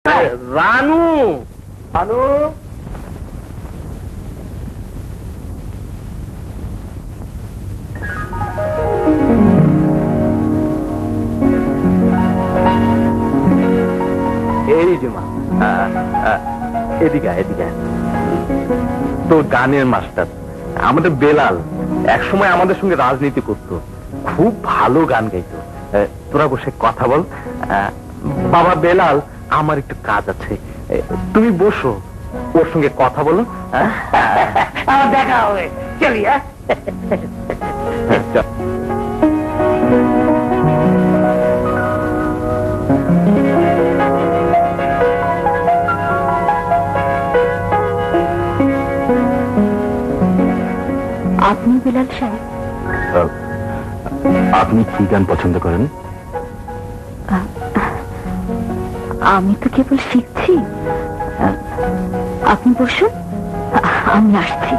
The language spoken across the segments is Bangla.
রানু, রানু, এই যে মা, এদিকে এদিকে। তোর গানের মাস্টার আমাদের বেলাল একসময় আমাদের সঙ্গে রাজনীতি করতো, খুব ভালো গান গাইতো। তোরা বসে কথা বল। বাবা বেলাল, আমার একটু কাজ আছে, তুমি বসো, ওর সঙ্গে কথা বলো। আমার দেখা হবে, চলি। চল। আপনি বেলাল সাহেব? আপনি কি গান পছন্দ করেন? আমি তো কেবল শিখছি। আপনি বসুন, আমি আসছি।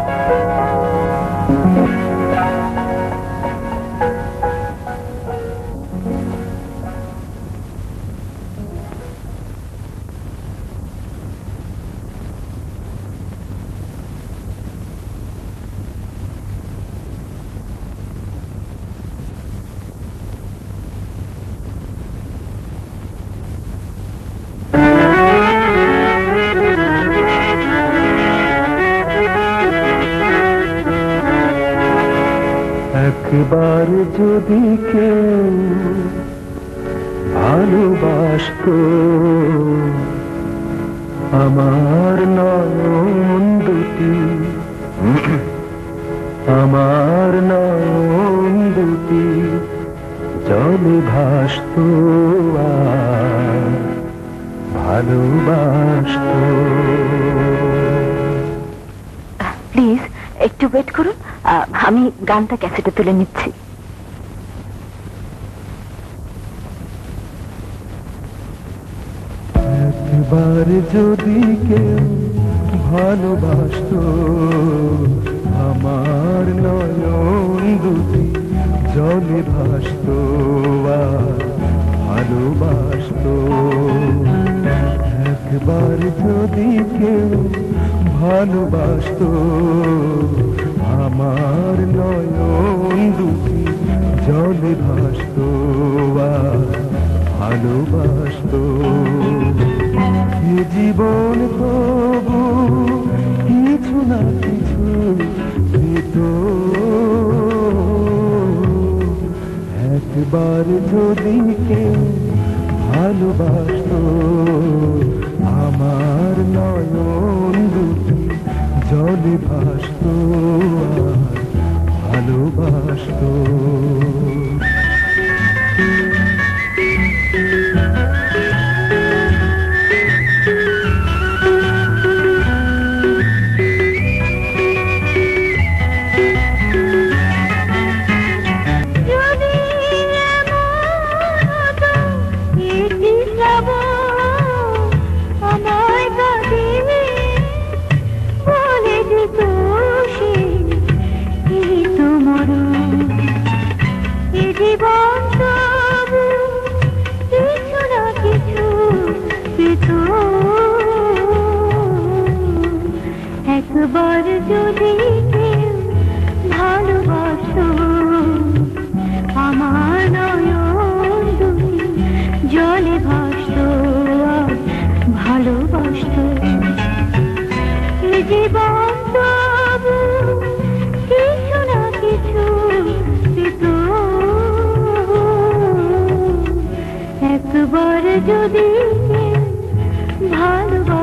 একবার যদি কেউ ভালোবাসতো আমার নয়ন দুটি, আমার নয়ন দুটি জলে ভাসতো আর ভালোবাসতো। প্লিজ একটু ওয়েট করুন, আমি গানটা ক্যাসেটে তুলে নিচ্ছি। একবার যদি কেউ ভালোবাসতো আমার নয়ন দুটি জলে ভাসতো আর ভালোবাসতো। একবার যদি কেউ ভালোবাসতো আমার নয়ন দুটি জলে ভাসতো আর ভালোবাসতো। এ জীবন তবু কিছু না কিছু পেত, একবার যদি কেউ ভালোবাসতো আমার নয়ন দুটি জলে ভাসতো আর ভালোবাসতো। একবার যদি কেউ ভালোবাসতো আমার নয়ন দুটি জলে ভাসতো আর ভালোবাসতো। এ জীবন তবু কিছু না কিছু পেত, একবার যদি কেউ ভালোবাসতো